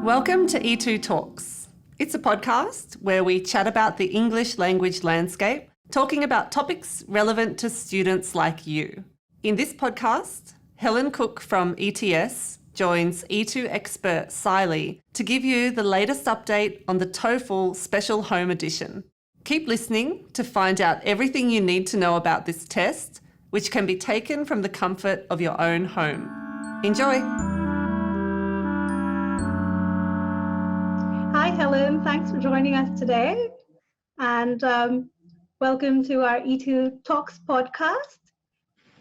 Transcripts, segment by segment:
Welcome to E2Talks. It's a podcast where we chat about the English language landscape, talking about topics relevant to students like you. In this podcast, Helen Cook from ETS joins E2Expert Sayli to give you the latest update on the TOEFL Special Home Edition. Keep listening to find out everything you need to know about this test, which can be taken from the comfort of your own home. Enjoy! Hi, Helen. Thanks for joining us today. And welcome to our E2Talks podcast.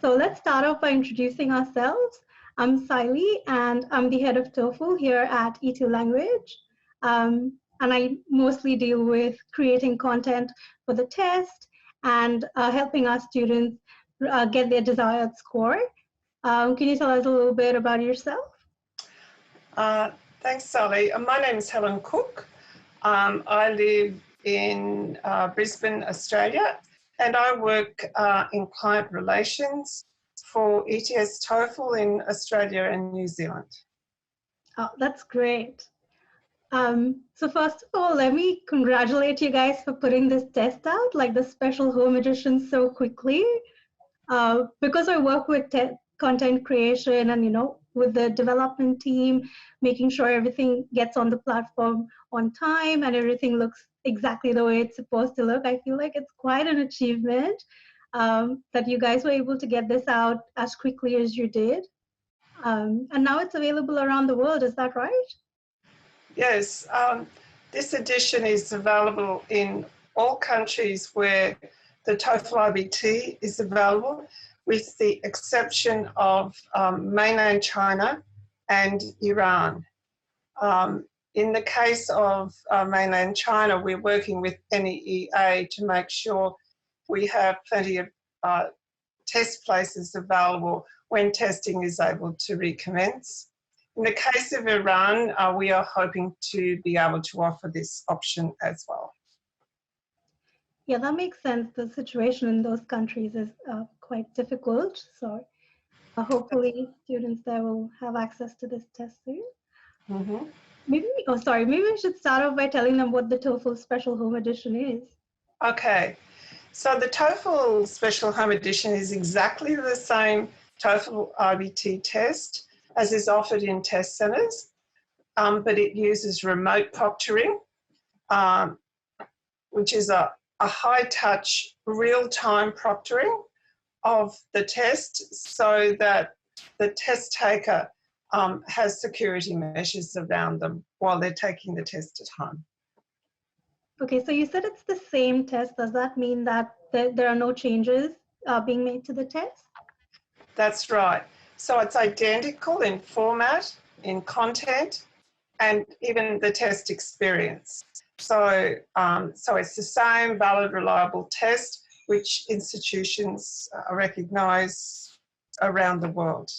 So let's start off by introducing ourselves. I'm Sayli, and I'm the head of TOEFL here at E2 Language. And I mostly deal with creating content for the test and helping our students get their desired score. Can you tell us a little bit about yourself? Thanks, Sally. My name is Helen Cook. I live in Brisbane, Australia, and I work in client relations for ETS TOEFL in Australia and New Zealand. Oh, that's great. So first of all, let me congratulate you guys for putting this test out, like the special home edition, so quickly. Because I work with content creation and, with the development team, making sure everything gets on the platform on time and everything looks exactly the way it's supposed to look. I feel like it's quite an achievement that you guys were able to get this out as quickly as you did. And now it's available around the world, is that right? Yes, this edition is available in all countries where the TOEFL IBT is available, with the exception of mainland China and Iran. In the case of mainland China, we're working with NEEA to make sure we have plenty of test places available when testing is able to recommence. In the case of Iran, we are hoping to be able to offer this option as well. Yeah, that makes sense. The situation in those countries is quite difficult. So hopefully students there will have access to this test soon. Mm-hmm. Maybe we should start off by telling them what the TOEFL Special Home Edition is. Okay, so the TOEFL Special Home Edition is exactly the same TOEFL IBT test as is offered in test centres, but it uses remote proctoring, which is a high-touch, real-time proctoring of the test so that the test taker has security measures around them while they're taking the test at home. Okay, so you said it's the same test. Does that mean that there are no changes being made to the test? That's right. So it's identical in format, in content, and even the test experience. So it's the same valid, reliable test which institutions recognise around the world.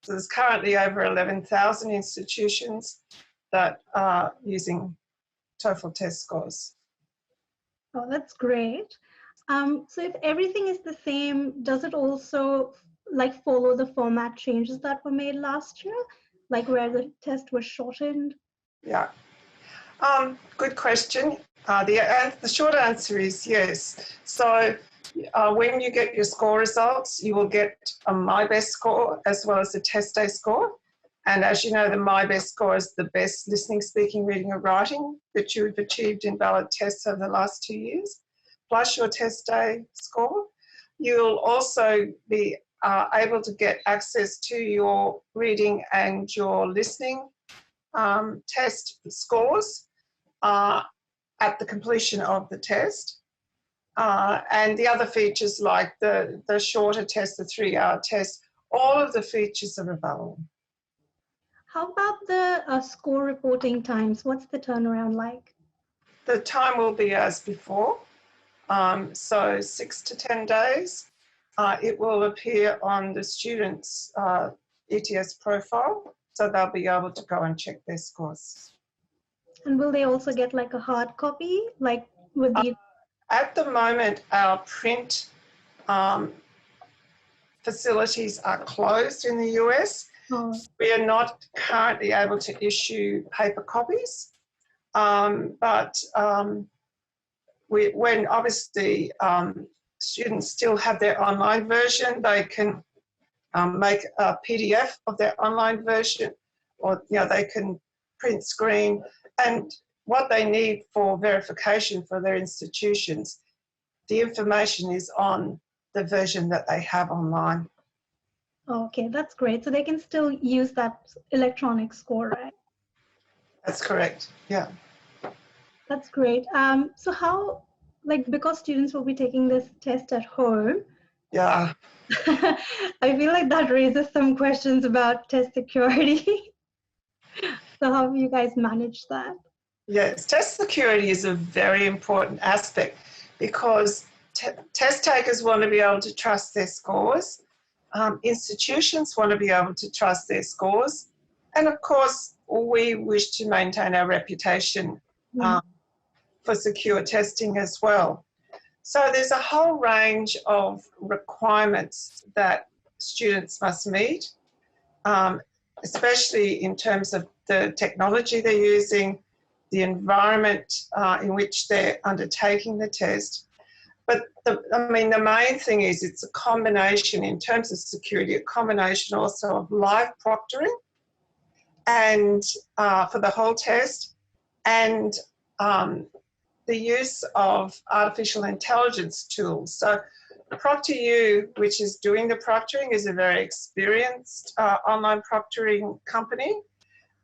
So there's currently over 11,000 institutions that are using TOEFL test scores. Oh, that's great. So if everything is the same, does it also follow the format changes that were made last year, like where the test was shortened? Yeah. Good question. The short answer is yes. So when you get your score results, you will get a My Best score as well as a test day score. And as you know, the My Best score is the best listening, speaking, reading and writing that you've achieved in valid tests over the last 2 years, plus your test day score. You'll also be able to get access to your reading and your listening test scores at the completion of the test. And the other features like the shorter test, the 3-hour test, all of the features are available. How about the score reporting times? What's the turnaround like? The time will be as before, so 6 to 10 days. It will appear on the student's ETS profile, so they'll be able to go and check their scores. And will they also get like a hard copy, like with the? At the moment, our print facilities are closed in the US, Oh, We are not currently able to issue paper copies, but when obviously students still have their online version, they can make a PDF of their online version, or they can print screen, and what they need for verification for their institutions, the information is on the version that they have online. okay, that's great. So they can still use that electronic score, right? That's correct. Yeah. That's great. So how, like, because students will be taking this test at home, Yeah. I feel like that raises some questions about test security. So how have you guys managed that? Yes, test security is a very important aspect because test takers want to be able to trust their scores. Institutions want to be able to trust their scores. And of course, we wish to maintain our reputation for secure testing as well. So there's a whole range of requirements that students must meet, especially in terms of the technology they're using, the environment in which they're undertaking the test. But the main thing is it's a combination in terms of security, a combination also of live proctoring and for the whole test, and the use of artificial intelligence tools. So ProctorU, which is doing the proctoring, is a very experienced online proctoring company.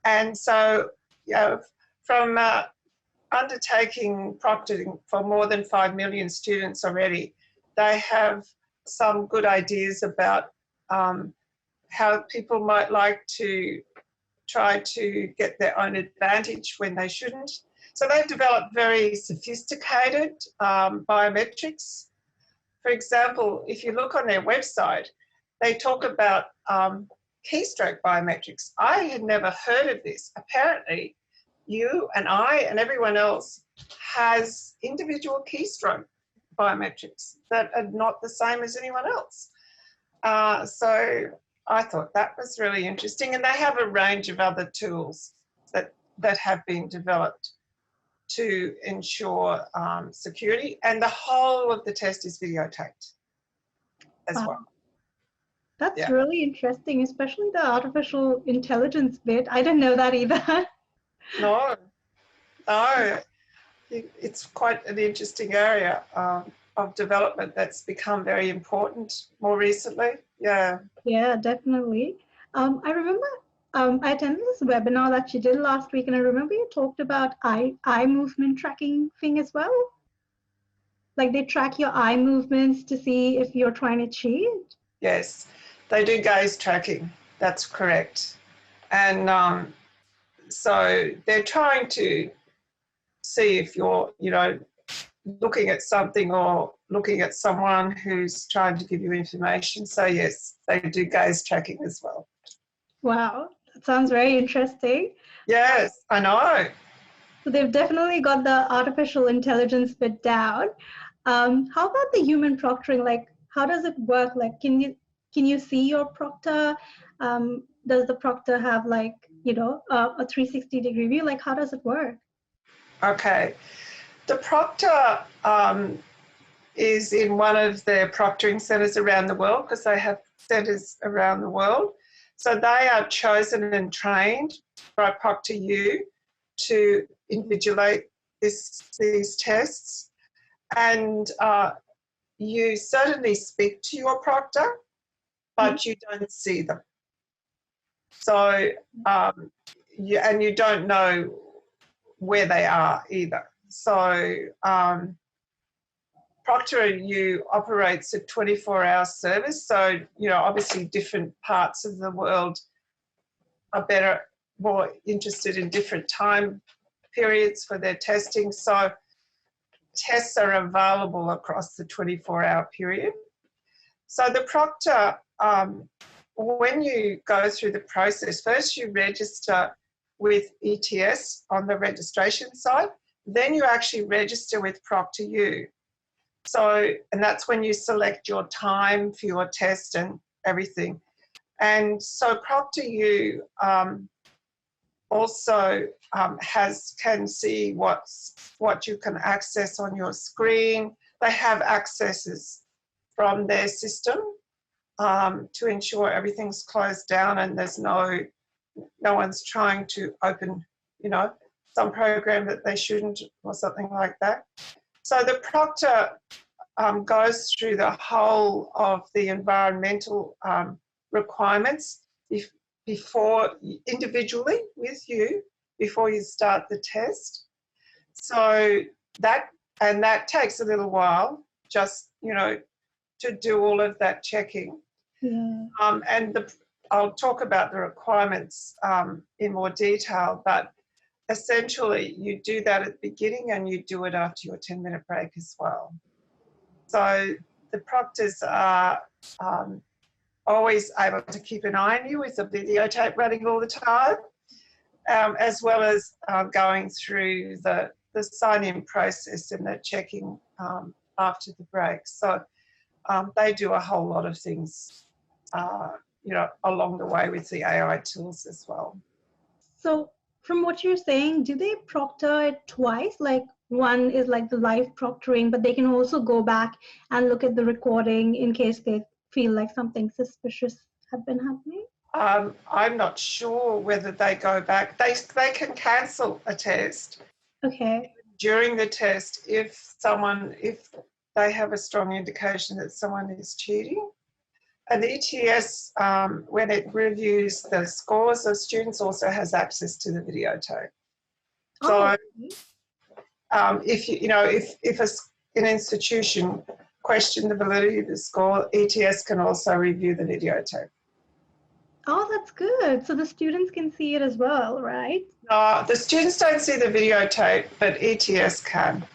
And so, from undertaking proctoring for more than 5 million students already, they have some good ideas about how people might like to try to get their own advantage when they shouldn't. So they've developed very sophisticated biometrics. For example, if you look on their website, they talk about keystroke biometrics. I had never heard of this. Apparently, you and I and everyone else has individual keystroke biometrics that are not the same as anyone else. So I thought that was really interesting. And they have a range of other tools that have been developed to ensure security. And the whole of the test is videotaped as well. That's really interesting, especially the artificial intelligence bit. I didn't know that either. No, it's quite an interesting area of development that's become very important more recently. Yeah. Yeah, definitely. I remember I attended this webinar that you did last week, and I remember you talked about eye movement tracking thing as well. Like they track your eye movements to see if you're trying to cheat. Yes, they do gaze tracking. That's correct. And so they're trying to see if you're, looking at something or looking at someone who's trying to give you information. So yes, they do gaze tracking as well. Wow, that sounds very interesting. Yes, I know. So they've definitely got the artificial intelligence bit down. How about the human proctoring? Like, how does it work? Like, can you see your proctor? Does the proctor have like, a 360-degree view? Like, how does it work? Okay. The proctor is in one of their proctoring centres around the world, because they have centres around the world. So they are chosen and trained by ProctorU to invigilate these tests. And you certainly speak to your proctor, but you don't see them. So, you don't know where they are either. So, ProctorU operates a 24-hour service. So, obviously different parts of the world are more interested in different time periods for their testing. So tests are available across the 24-hour period. So the proctor, when you go through the process, first you register with ETS on the registration side, then you actually register with ProctorU. So, and that's when you select your time for your test and everything. And so ProctorU also can see what you can access on your screen. They have accesses from their system to ensure everything's closed down and there's no one's trying to open, some program that they shouldn't or something like that. So the proctor goes through the whole of the environmental requirements before individually with you before you start the test. So that takes a little while, just to do all of that checking. Yeah. I'll talk about the requirements in more detail, but essentially you do that at the beginning and you do it after your 10-minute break as well. So the proctors are always able to keep an eye on you with the videotape running all the time, as well as going through the sign-in process and the checking after the break. So they do a whole lot of things, along the way with the AI tools as well. So from what you're saying, do they proctor it twice? Like one is like the live proctoring, but they can also go back and look at the recording in case they feel like something suspicious have been happening? I'm not sure whether they go back. They can cancel a test. Okay. During the test if they have a strong indication that someone is cheating. And the ETS, when it reviews the scores of students, also has access to the videotape. So if an institution questioned the validity of the score, ETS can also review the videotape. Oh, that's good. So the students can see it as well, right? No, the students don't see the videotape, but ETS can.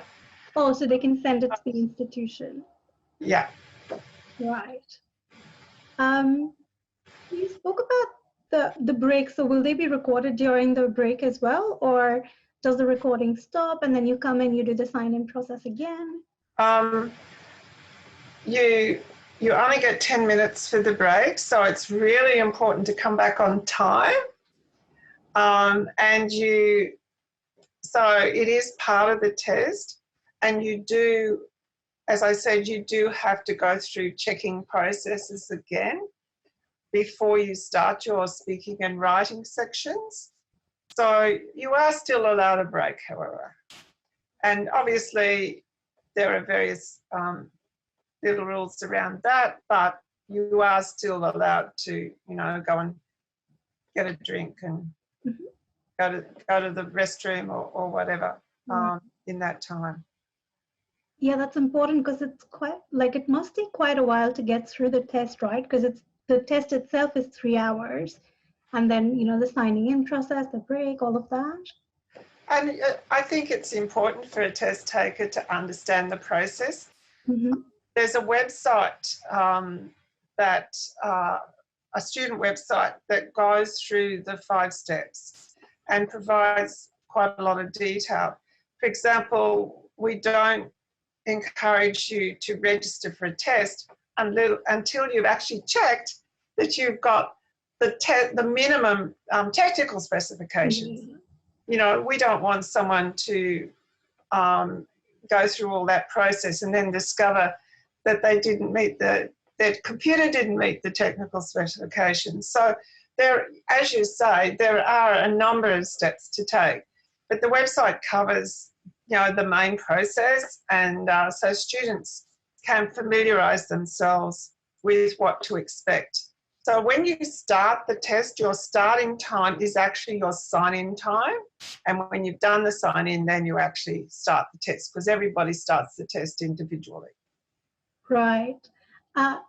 Oh, so they can send it to the institution. Yeah. Right. You spoke about the break. So will they be recorded during the break as well, or does the recording stop and then you come and you do the sign-in process again? You only get 10 minutes for the break, so it's really important to come back on time. So it is part of the test, and you do, as I said, you do have to go through checking processes again before you start your speaking and writing sections. So you are still allowed a break, however. And obviously there are various little rules around that, but you are still allowed to, go and get a drink and go to the restroom or whatever in that time. Yeah, that's important because it's it must take quite a while to get through the test, right? Because the test itself is 3 hours, and then the signing in process, the break, all of that. And I think it's important for a test taker to understand the process. There's a website a student website that goes through the 5 steps and provides quite a lot of detail. For example, we don't encourage you to register for a test until you've actually checked that you've got the minimum technical specifications. We don't want someone to go through all that process and then discover that they didn't meet their computer didn't meet the technical specifications. So there, as you say, there are a number of steps to take, but the website covers, the main process, and so students can familiarise themselves with what to expect. So when you start the test, your starting time is actually your sign-in time, and when you've done the sign-in, then you actually start the test, because everybody starts the test individually. Right.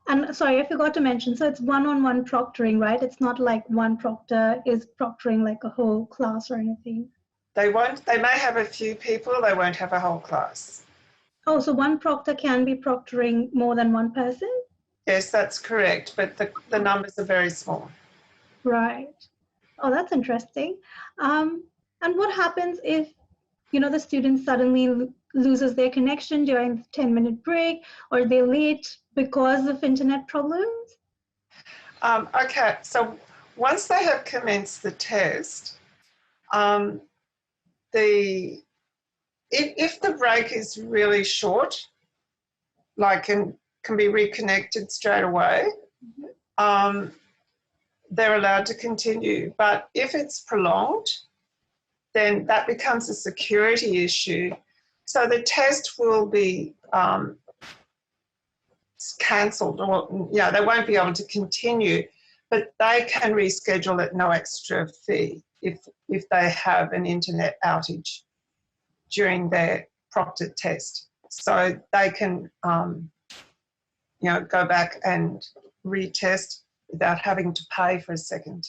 And sorry, I forgot to mention, so it's one-on-one proctoring, right? It's not like one proctor is proctoring like a whole class or anything. They may have a few people, they won't have a whole class. Oh, so one proctor can be proctoring more than one person? Yes, that's correct, but the numbers are very small. Right. Oh, that's interesting. And what happens if, the student suddenly loses their connection during the 10-minute break, or they're late because of internet problems? Okay, so once they have commenced the test, if the break is really short, like can be reconnected straight away, they're allowed to continue. But if it's prolonged, then that becomes a security issue. So the test will be cancelled, or they won't be able to continue, but they can reschedule at no extra fee if they have an internet outage during their proctored test. So they can go back and retest without having to pay for a second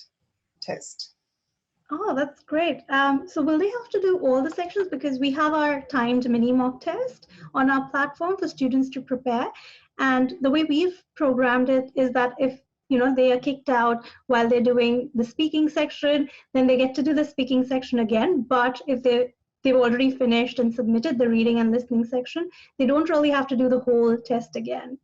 test. Oh, that's great. So will they have to do all the sections? Because we have our timed mini mock test on our platform for students to prepare. And the way we've programmed it is that if they are kicked out while they're doing the speaking section, then they get to do the speaking section again. But if they've already finished and submitted the reading and listening section, they don't really have to do the whole test again.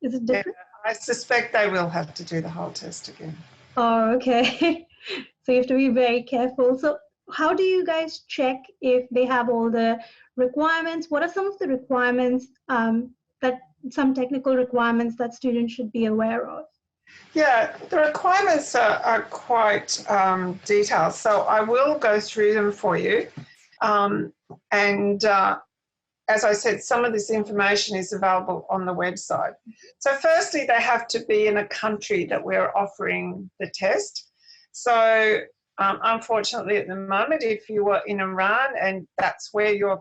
Is it different? Yeah, I suspect they will have to do the whole test again. Oh, okay. So you have to be very careful. So how do you guys check if they have all the requirements? What are some of the requirements, some technical requirements that students should be aware of? Yeah, the requirements are quite detailed. So I will go through them for you. As I said, some of this information is available on the website. So firstly, they have to be in a country that we're offering the test. So unfortunately at the moment, if you were in Iran and that's where your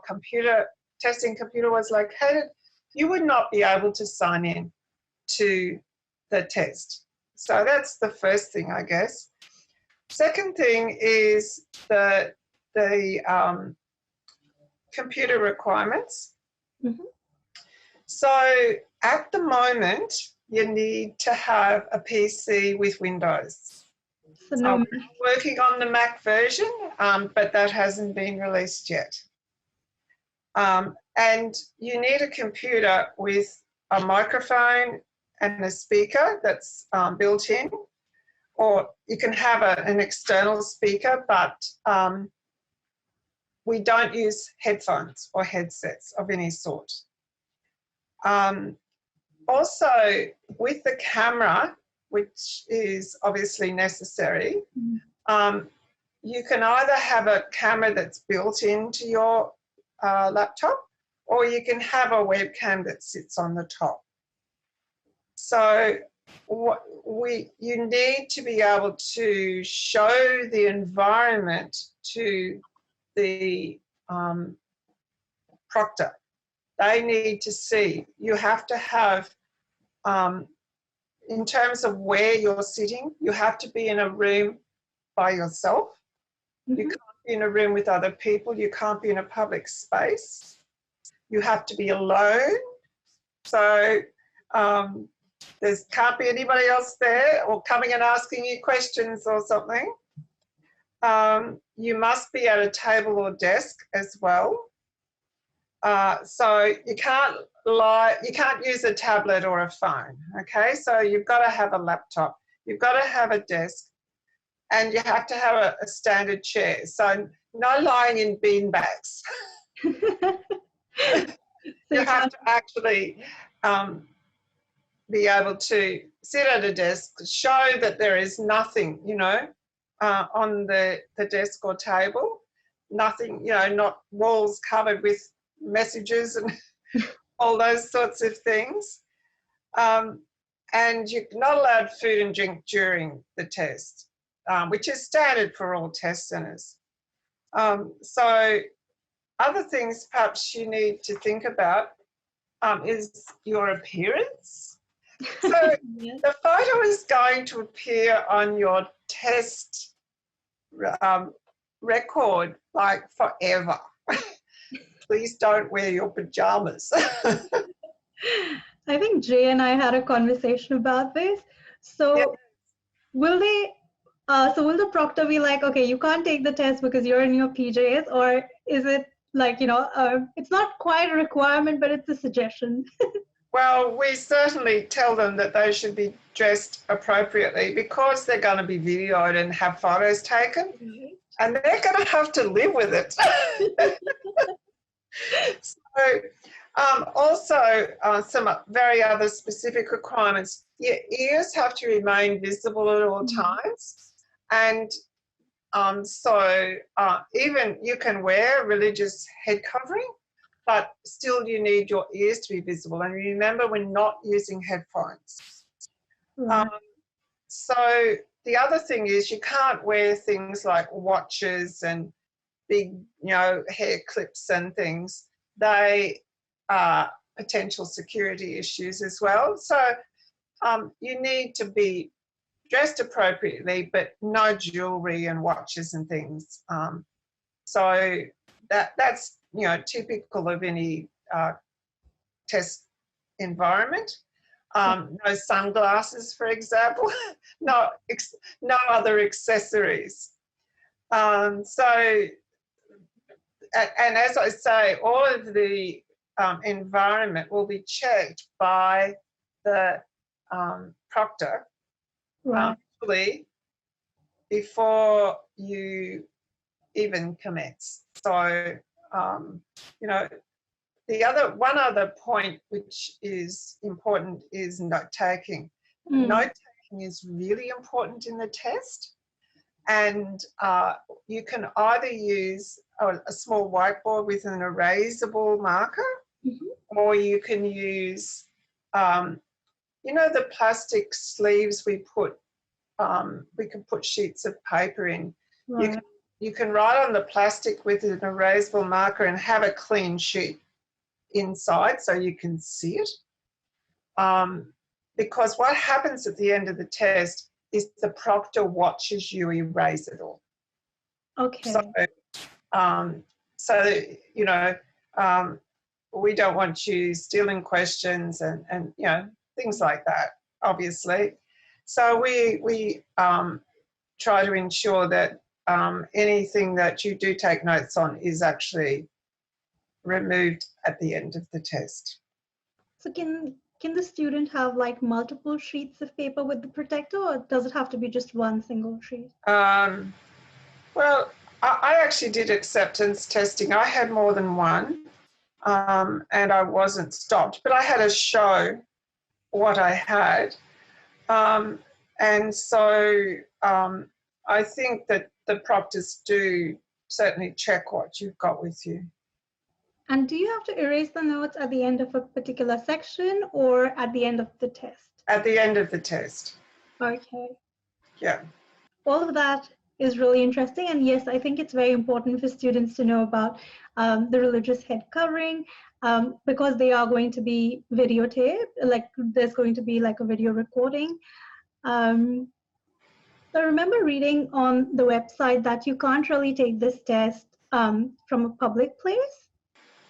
testing computer was located, you would not be able to sign in to the test. So that's the first thing, I guess. Second thing is the computer requirements. Mm-hmm. So at the moment, you need to have a PC with Windows. So no. I'm working on the Mac version, but that hasn't been released yet. And you need a computer with a microphone and a speaker that's built in, or you can have an external speaker, but we don't use headphones or headsets of any sort. Also, with the camera, which is obviously necessary, you can either have a camera that's built into your laptop, or you can have a webcam that sits on the top. So you need to be able to show the environment to the proctor. They need to see. You have to have, in terms of where you're sitting, you have to be in a room by yourself. Mm-hmm. You can't be in a room with other people. You can't be in a public space. You have to be alone. So there can't be anybody else there or coming and asking you questions or something. You must be at a table or desk as well. So you can't use a tablet or a phone, okay? So you've got to have a laptop, you've got to have a desk, and you have to have a standard chair. So no lying in bean bags. You have to actually be able to sit at a desk, show that there is nothing, on the desk or table, nothing, not walls covered with messages and all those sorts of things. And you're not allowed food and drink during the test, which is standard for all test centres. So other things perhaps you need to think about is your appearance. So Yes. the photo is going to appear on your test record like forever. Please don't wear your pajamas. I think Jay and I had a conversation about this. So Yeah. will the proctor be like, okay, you can't take the test because you're in your PJs, or is it like, it's not quite a requirement, but it's a suggestion? Well, we certainly tell them that they should be dressed appropriately because they're going to be videoed and have photos taken, and they're going to have to live with it. So, also, some very other specific requirements. Your ears have to remain visible at all times, and even you can wear religious head covering, but still you need your ears to be visible. And remember, we're not using headphones. Right. So the other thing is you can't wear things like watches and big, hair clips and things. They are potential security issues as well. So you need to be dressed appropriately, but no jewelry and watches and things. So that's typical of any test environment. No sunglasses, for example. no other accessories. And as I say, all of the environment will be checked by the proctor actually before you even commence. So, one other point which is important is note-taking. Note-taking is really important in the test, and you can either use a small whiteboard with an erasable marker, or you can use, the plastic sleeves we can put sheets of paper in. Right. You can write on the plastic with an erasable marker and have a clean sheet inside so you can see it. Because what happens at the end of the test is the proctor watches you erase it all. Okay. We don't want you stealing questions and things like that, obviously. So we try to ensure that anything that you do take notes on is actually removed at the end of the test. So can the student have like multiple sheets of paper with the protector, or does it have to be just one single sheet? Well, I actually did acceptance testing. I had more than one, and I wasn't stopped, but I had to show what I had. And so I think that the proctors do certainly check what you've got with you. And do you have to erase the notes at the end of a particular section or at the end of the test? At the end of the test. Okay. Yeah. All of that is really interesting. And yes, I think it's very important for students to know about the religious head covering because they are going to be videotaped, like there's going to be like a video recording. I remember reading on the website that you can't really take this test from a public place.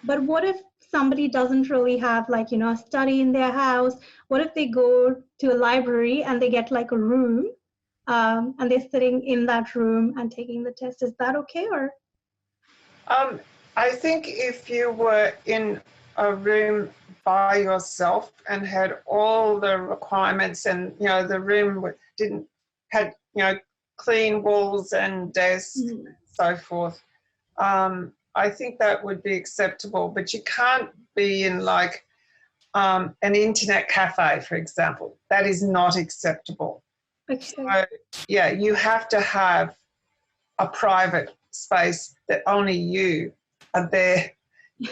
But what if somebody doesn't really have like, a study in their house? What if they go to a library and they get like a room and they're sitting in that room and taking the test? Is that okay? Or I think if you were in a room by yourself and had all the requirements and, the room had clean walls and desks and so forth, I think that would be acceptable, but you can't be in like an internet cafe, for example. That is not acceptable. okay. So, yeah, you have to have a private space that only you are there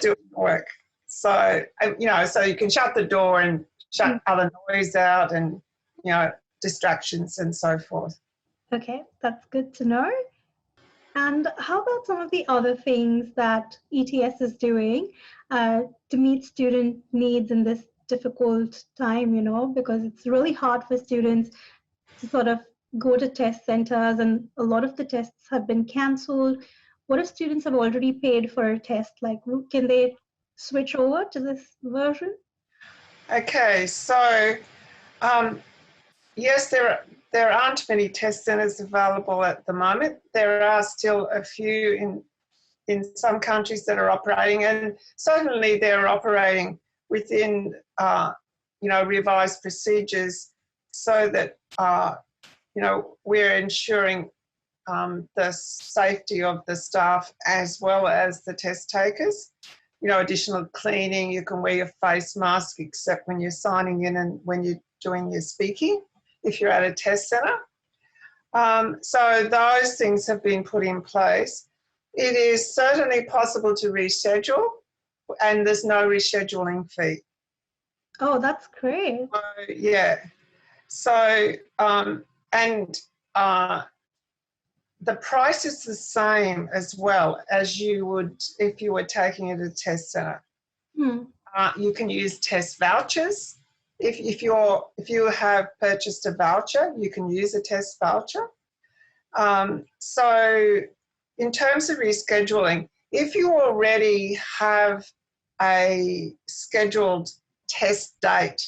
doing work. So, so you can shut the door and shut other noise out and, distractions and so forth. Okay, that's good to know. And how about some of the other things that ETS is doing to meet student needs in this difficult time, because it's really hard for students to sort of go to test centers and a lot of the tests have been canceled. What if students have already paid for a test? Like, can they switch over to this version? Okay, so yes, there aren't many test centres available at the moment. There are still a few in some countries that are operating, and certainly they're operating within revised procedures so that, we're ensuring the safety of the staff as well as the test takers. Additional cleaning, you can wear your face mask except when you're signing in and when you're doing your speaking, if you're at a test centre. So those things have been put in place. It is certainly possible to reschedule, and there's no rescheduling fee. Oh, that's great. So, yeah. So, the price is the same as well as you would if you were taking it at a test centre. You can use test vouchers. If you have purchased a voucher, you can use a test voucher. So in terms of rescheduling, if you already have a scheduled test date,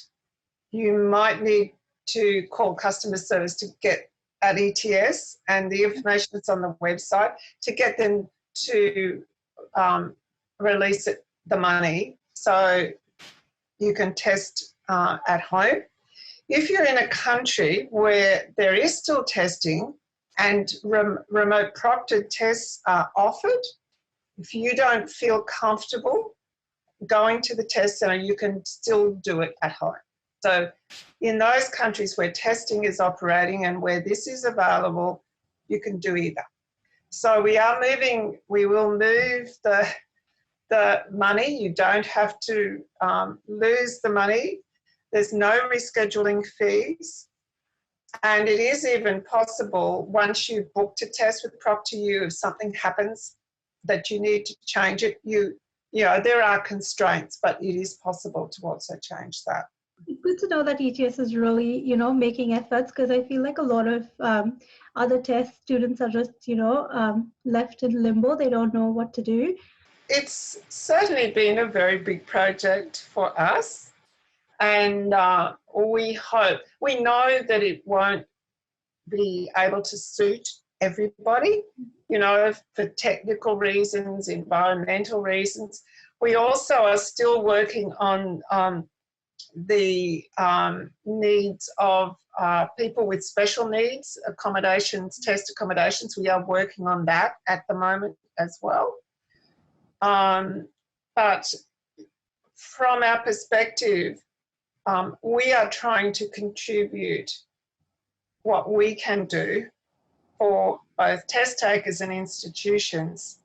you might need to call customer service to get at ETS, and the information that's on the website, to get them to release the money so you can test at home. If you're in a country where there is still testing and remote proctored tests are offered, if you don't feel comfortable going to the test centre, you can still do it at home. So in those countries where testing is operating and where this is available, you can do either. So we will move the money. You don't have to lose the money. There's no rescheduling fees. And it is even possible, once you've booked a test with ProctorU, if something happens that you need to change it, there are constraints, but it is possible to also change that. It's good to know that ETS is really, making efforts, because I feel like a lot of other test students are just, left in limbo. They don't know what to do. It's certainly been a very big project for us, and we know that it won't be able to suit everybody, for technical reasons, environmental reasons. We also are still working on the needs of people with special needs, accommodations, test accommodations. We are working on that at the moment as well. But from our perspective, we are trying to contribute what we can do for both test takers and institutions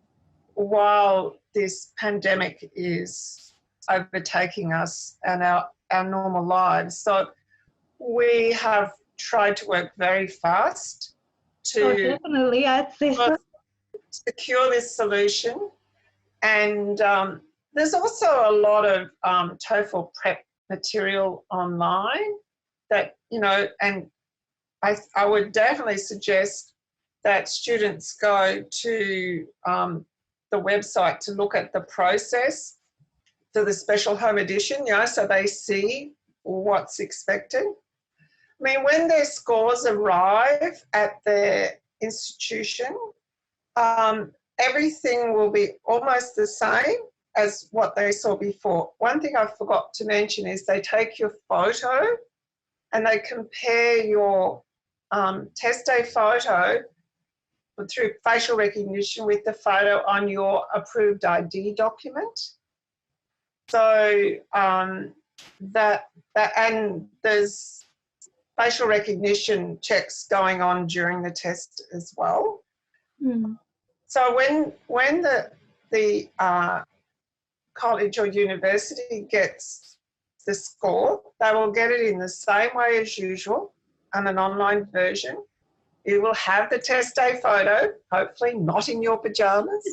while this pandemic is overtaking us and our normal lives. So we have tried to work very fast to definitely, I'd say so. secure this solution. And there's also a lot of TOEFL prep material online that, and I would definitely suggest that students go to the website to look at the process for the Special Home Edition, so they see what's expected. I mean, when their scores arrive at their institution, everything will be almost the same as what they saw before. One thing I forgot to mention is they take your photo and they compare your test day photo through facial recognition with the photo on your approved ID document. So and there's facial recognition checks going on during the test as well. So when the college or university gets the score, they will get it in the same way as usual on an online version. You will have the test day photo, hopefully not in your pajamas.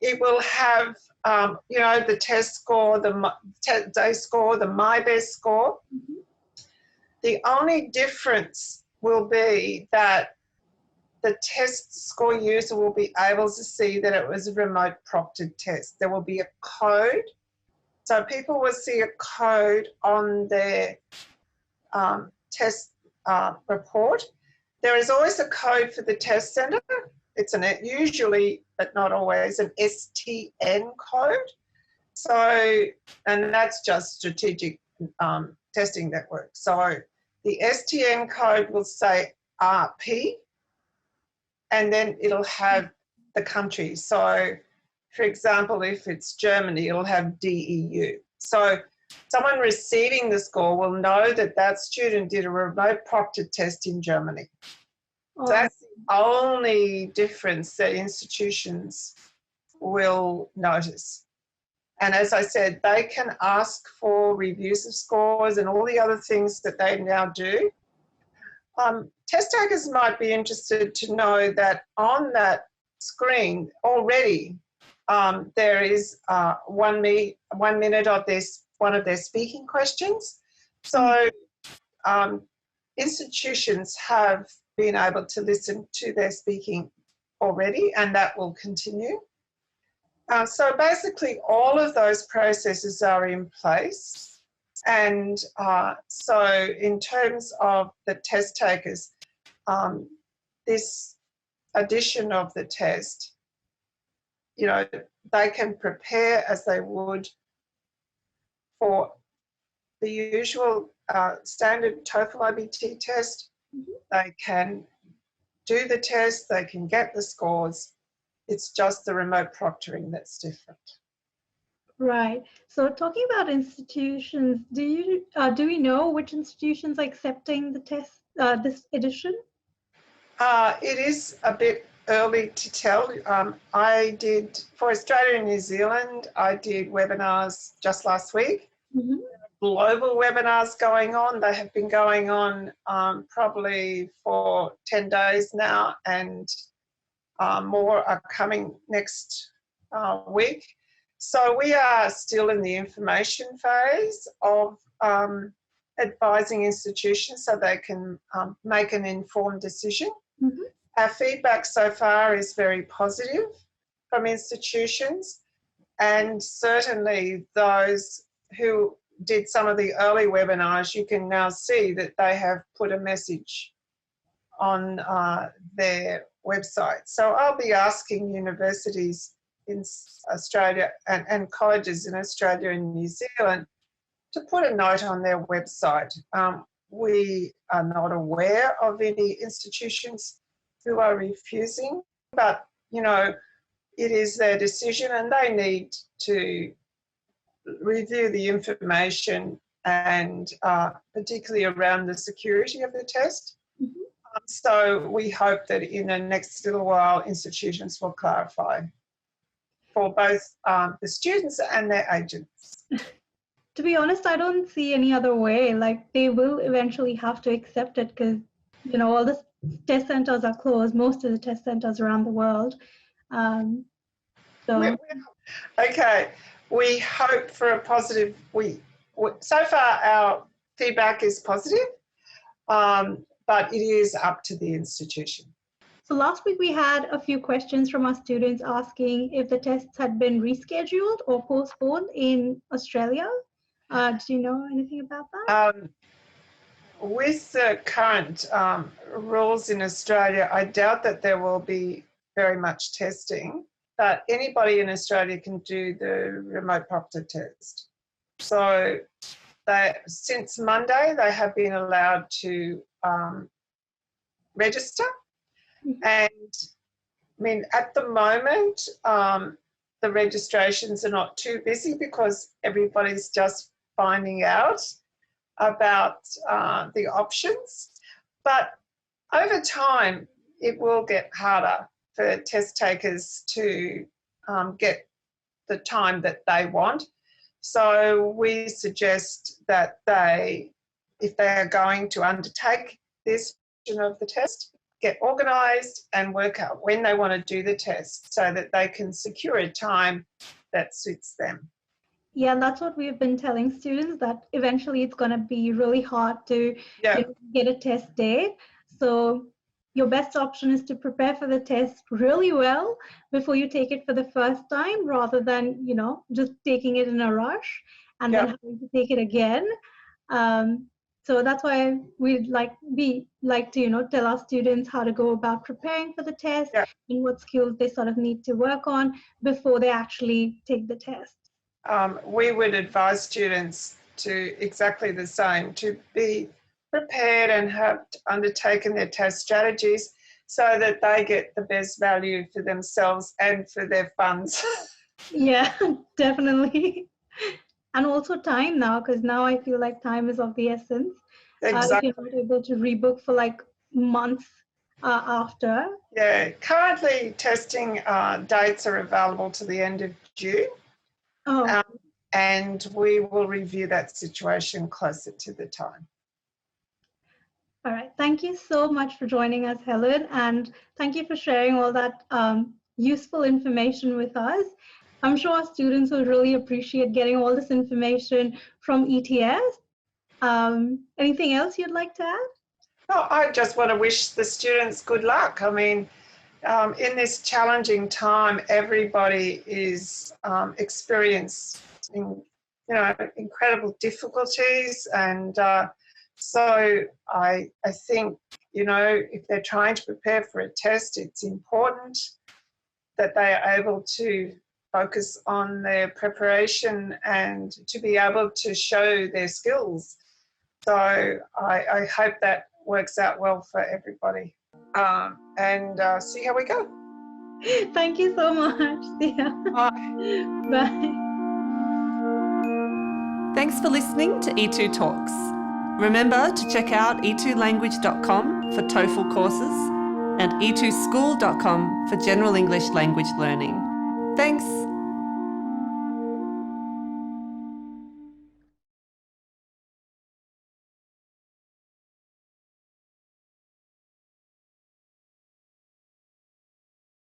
It will have, the test score, the test day score, the My Best score. The only difference will be that the test score user will be able to see that it was a remote proctored test. There will be a code. So people will see a code on their test report. There is always a code for the test centre. It's usually, but not always, an STN code. So, and that's just strategic testing network. So the STN code will say RP, and then it'll have the country. So, for example, if it's Germany, it'll have DEU. So someone receiving the score will know that that student did a remote proctored test in Germany. Oh, That's the only difference that institutions will notice. And as I said, they can ask for reviews of scores and all the other things that they now do. Test takers might be interested to know that on that screen already there is 1 minute of one of their speaking questions. So institutions have been able to listen to their speaking already, and that will continue. So basically all of those processes are in place. And so in terms of the test takers, this edition of the test, you know, they can prepare as they would for the usual standard TOEFL IBT test. They can do the test, they can get the scores. It's just the remote proctoring that's different. right. So talking about institutions, do we know which institutions are accepting the test, this edition? It is a bit early to tell. I did, for Australia and New Zealand, I did webinars just last week. Mm-hmm. Global webinars going on. They have been going on probably for 10 days now, and more are coming next week. So we are still in the information phase of advising institutions so they can make an informed decision. Mm-hmm. Our feedback so far is very positive from institutions, and certainly those who did some of the early webinars, you can now see that they have put a message on their website. So I'll be asking universities in Australia and colleges in Australia and New Zealand to put a note on their website. We are not aware of any institutions who are refusing, but you know, it is their decision and they need to review the information, and particularly around the security of the test. Mm-hmm. So we hope that in the next little while institutions will clarify for both the students and their agents. To be honest, I don't see any other way. Like, they will eventually have to accept it because, you know, all the test centers are closed, most of the test centers around the world. Okay, we hope for a positive. So far our feedback is positive, but it is up to the institution. So last week we had a few questions from our students asking if the tests had been rescheduled or postponed in Australia. Do you know anything about that? With the current rules in Australia, I doubt that there will be very much testing, but anybody in Australia can do the remote proctor test. So since Monday, they have been allowed to register. And I mean, at the moment, the registrations are not too busy because everybody's just finding out about the options. But over time, it will get harder for test takers to get the time that they want. So we suggest that if they are going to undertake this version of the test, get organised and work out when they want to do the test so that they can secure a time that suits them. Yeah, and that's what we've been telling students, that eventually it's going to be really hard to get a test date. So your best option is to prepare for the test really well before you take it for the first time, rather than, you know, just taking it in a rush and then having to take it again. So that's why we'd like to, you know, tell our students how to go about preparing for the test and what skills they sort of need to work on before they actually take the test. We would advise students to exactly the same, to be prepared and have undertaken their test strategies so that they get the best value for themselves and for their funds. Yeah, definitely. And also time now, because now I feel like time is of the essence. If Exactly. you're not able to rebook for like months after. Yeah, currently testing dates are available to the end of June, Oh, and we will review that situation closer to the time. all right. Thank you so much for joining us, Helen, and thank you for sharing all that useful information with us. I'm sure our students will really appreciate getting all this information from ETS. Anything else you'd like to add? No, I just want to wish the students good luck. I mean, in this challenging time, everybody is experiencing, incredible difficulties, and so I think, if they're trying to prepare for a test, it's important that they are able to focus on their preparation and to be able to show their skills. So I hope that works out well for everybody. And see how we go. Thank you so much. See ya. Bye. Bye. Thanks for listening to E2Talks. Remember to check out e2language.com for TOEFL courses and e2school.com for general English language learning. Thanks.